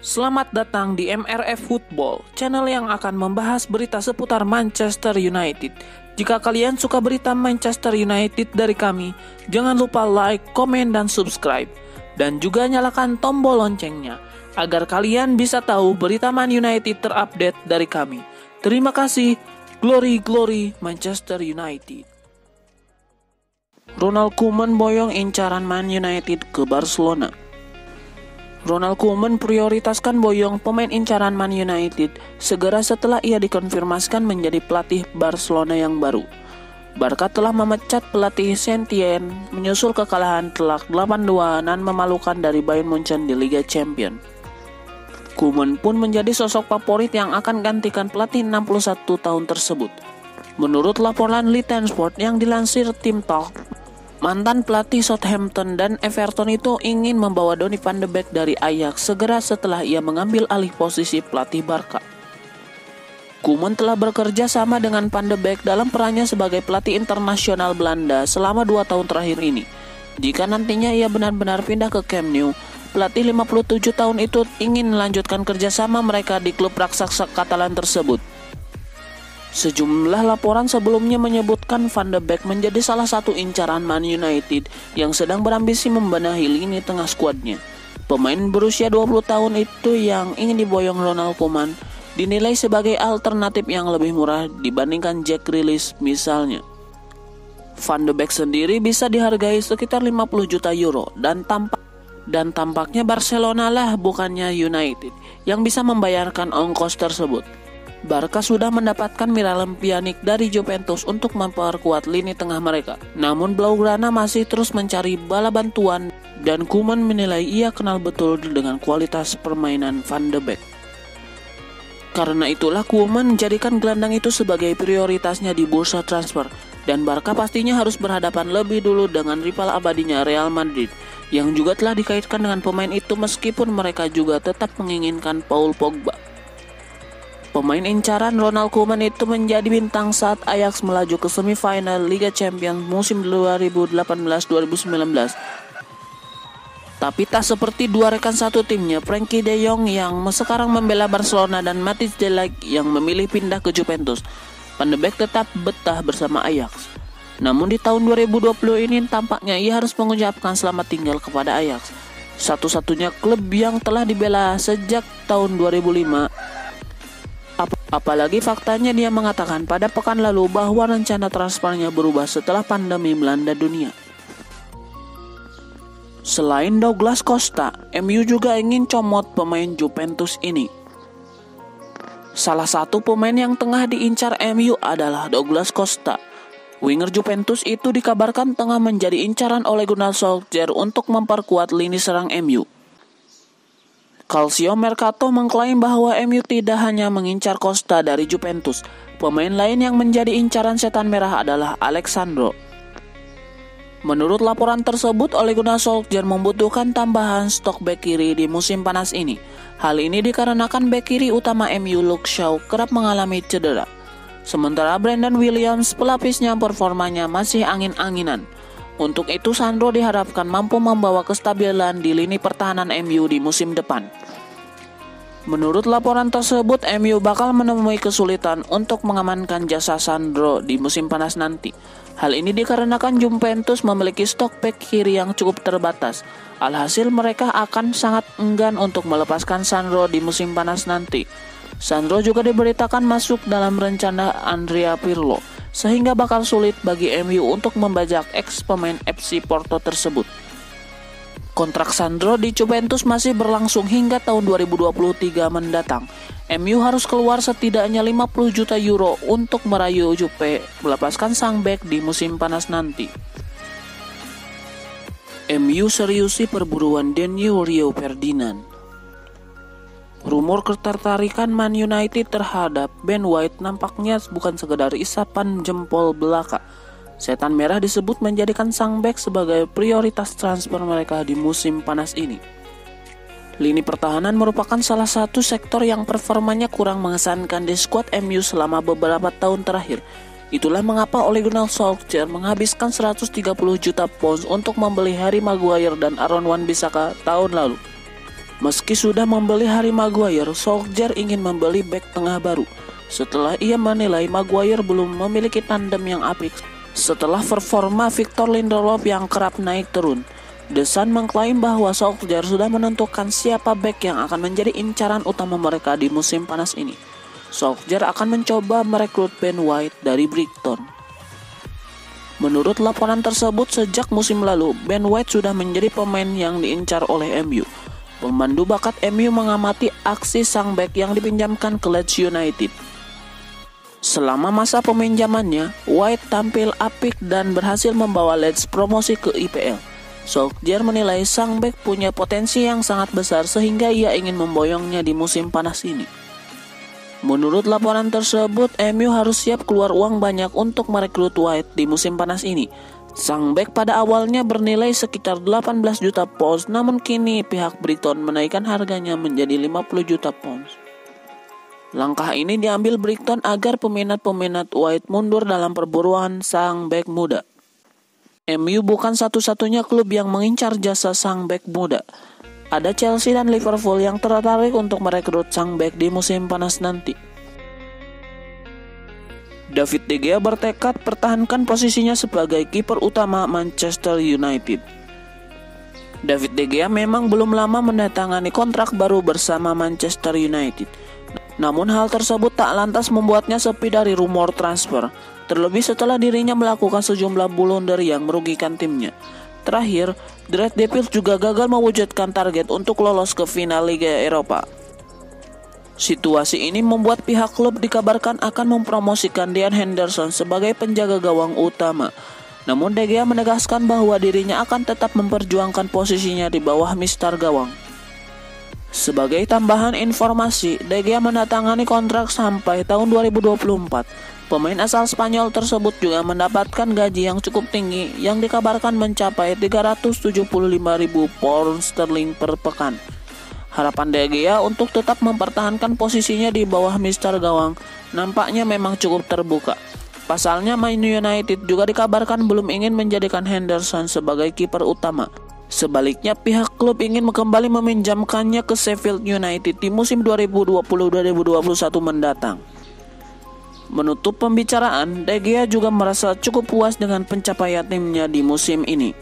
Selamat datang di MRF Football, channel yang akan membahas berita seputar Manchester United. Jika kalian suka berita Manchester United dari kami, jangan lupa like, komen, dan subscribe. Dan juga nyalakan tombol loncengnya, agar kalian bisa tahu berita Man United terupdate dari kami. Terima kasih, Glory Glory Manchester United. Ronald Koeman boyong incaran Man United ke Barcelona. Ronald Koeman prioritaskan boyong pemain incaran Man United segera setelah ia dikonfirmasikan menjadi pelatih Barcelona yang baru. Barca telah memecat pelatih Setien menyusul kekalahan telak 8-2 nan memalukan dari Bayern Munchen di Liga Champions. Koeman pun menjadi sosok favorit yang akan gantikan pelatih 61 tahun tersebut. Menurut laporan Little Sport yang dilansir Tim Talk, mantan pelatih Southampton dan Everton itu ingin membawa Donny van de Beek dari Ajax segera setelah ia mengambil alih posisi pelatih Barca. Koeman telah bekerja sama dengan van de Beek dalam perannya sebagai pelatih internasional Belanda selama 2 tahun terakhir ini. Jika nantinya ia benar-benar pindah ke Camp Nou, pelatih 57 tahun itu ingin melanjutkan kerjasama mereka di klub raksasa Katalan tersebut. Sejumlah laporan sebelumnya menyebutkan Van de Beek menjadi salah satu incaran Man United yang sedang berambisi membenahi lini tengah skuadnya. Pemain berusia 20 tahun itu yang ingin diboyong Ronald Koeman dinilai sebagai alternatif yang lebih murah dibandingkan Jack Grealish misalnya. Van de Beek sendiri bisa dihargai sekitar 50 juta euro dan tampaknya Barcelona lah bukannya United yang bisa membayarkan ongkos tersebut. Barca sudah mendapatkan Miralem Pjanic dari Juventus untuk memperkuat lini tengah mereka. Namun Blaugrana masih terus mencari bala bantuan dan Koeman menilai ia kenal betul dengan kualitas permainan Van de Beek. Karena itulah Koeman menjadikan gelandang itu sebagai prioritasnya di bursa transfer dan Barca pastinya harus berhadapan lebih dulu dengan rival abadinya Real Madrid yang juga telah dikaitkan dengan pemain itu meskipun mereka juga tetap menginginkan Paul Pogba. Pemain incaran Ronald Koeman itu menjadi bintang saat Ajax melaju ke semifinal Liga Champions musim 2018-2019. Tapi tak seperti dua rekan satu timnya, Frenkie de Jong yang sekarang membela Barcelona dan Matthijs de Ligt yang memilih pindah ke Juventus. Van de Beek tetap betah bersama Ajax. Namun di tahun 2020 ini tampaknya ia harus mengucapkan selamat tinggal kepada Ajax, satu-satunya klub yang telah dibela sejak tahun 2005. Apalagi faktanya dia mengatakan pada pekan lalu bahwa rencana transfernya berubah setelah pandemi melanda dunia. Selain Douglas Costa, MU juga ingin comot pemain Juventus ini. Salah satu pemain yang tengah diincar MU adalah Douglas Costa. Winger Juventus itu dikabarkan tengah menjadi incaran Ole Gunnar Solskjaer untuk memperkuat lini serang MU. Calcio Mercato mengklaim bahwa MU tidak hanya mengincar Costa dari Juventus. Pemain lain yang menjadi incaran setan merah adalah Alex Sandro. Menurut laporan tersebut, Ole Gunnar Solskjaer membutuhkan tambahan stok bek kiri di musim panas ini. Hal ini dikarenakan bek kiri utama MU Luke Shaw kerap mengalami cedera. Sementara Brandon Williams pelapisnya performanya masih angin-anginan. Untuk itu Sandro diharapkan mampu membawa kestabilan di lini pertahanan MU di musim depan. Menurut laporan tersebut, MU bakal menemui kesulitan untuk mengamankan jasa Sandro di musim panas nanti. Hal ini dikarenakan Juventus memiliki stok bek kiri yang cukup terbatas. Alhasil mereka akan sangat enggan untuk melepaskan Sandro di musim panas nanti. Sandro juga diberitakan masuk dalam rencana Andrea Pirlo, sehingga bakal sulit bagi MU untuk membajak ex pemain FC Porto tersebut. Kontrak Sandro di Juventus masih berlangsung hingga tahun 2023 mendatang. MU harus keluar setidaknya 50 juta euro untuk merayu Juve melepaskan sang bek di musim panas nanti. MU seriusi perburuan Denio Rio Ferdinand. Rumor ketertarikan Man United terhadap Ben White nampaknya bukan sekedar isapan jempol belaka. Setan merah disebut menjadikan sang bek sebagai prioritas transfer mereka di musim panas ini. Lini pertahanan merupakan salah satu sektor yang performanya kurang mengesankan di skuad MU selama beberapa tahun terakhir. Itulah mengapa Ole Gunnar Solskjaer menghabiskan 130 juta pounds untuk membeli Harry Maguire dan Aaron Wan-Bissaka tahun lalu. Meski sudah membeli Harry Maguire, Solskjaer ingin membeli bek tengah baru setelah ia menilai Maguire belum memiliki tandem yang apik setelah performa Victor Lindelof yang kerap naik turun. The Sun mengklaim bahwa Solskjaer sudah menentukan siapa bek yang akan menjadi incaran utama mereka di musim panas ini. Solskjaer akan mencoba merekrut Ben White dari Brighton. Menurut laporan tersebut, sejak musim lalu, Ben White sudah menjadi pemain yang diincar oleh MU. Pemandu bakat MU mengamati aksi sang bek yang dipinjamkan ke Leeds United. Selama masa peminjamannya, White tampil apik dan berhasil membawa Leeds promosi ke IPL. Solskjaer menilai sang bek punya potensi yang sangat besar sehingga ia ingin memboyongnya di musim panas ini. Menurut laporan tersebut, MU harus siap keluar uang banyak untuk merekrut White di musim panas ini. Sang bek pada awalnya bernilai sekitar 18 juta pounds, namun kini pihak Brighton menaikkan harganya menjadi 50 juta pounds. Langkah ini diambil Brighton agar peminat-peminat White mundur dalam perburuan sang bek muda. MU bukan satu-satunya klub yang mengincar jasa sang bek muda. Ada Chelsea dan Liverpool yang tertarik untuk merekrut sang bek di musim panas nanti. David De Gea bertekad pertahankan posisinya sebagai kiper utama Manchester United. David De Gea memang belum lama menandatangani kontrak baru bersama Manchester United. Namun hal tersebut tak lantas membuatnya sepi dari rumor transfer, terlebih setelah dirinya melakukan sejumlah blunder yang merugikan timnya. Terakhir, The Red Devils juga gagal mewujudkan target untuk lolos ke final Liga Eropa. Situasi ini membuat pihak klub dikabarkan akan mempromosikan Dean Henderson sebagai penjaga gawang utama. Namun De Gea menegaskan bahwa dirinya akan tetap memperjuangkan posisinya di bawah mistar gawang. Sebagai tambahan informasi, De Gea menandatangani kontrak sampai tahun 2024. Pemain asal Spanyol tersebut juga mendapatkan gaji yang cukup tinggi yang dikabarkan mencapai 375.000 pound sterling per pekan. Harapan De Gea untuk tetap mempertahankan posisinya di bawah mistar gawang nampaknya memang cukup terbuka. Pasalnya Man United juga dikabarkan belum ingin menjadikan Henderson sebagai kiper utama. Sebaliknya pihak klub ingin kembali meminjamkannya ke Sheffield United di musim 2020-2021 mendatang. Menutup pembicaraan, De Gea juga merasa cukup puas dengan pencapaian timnya di musim ini.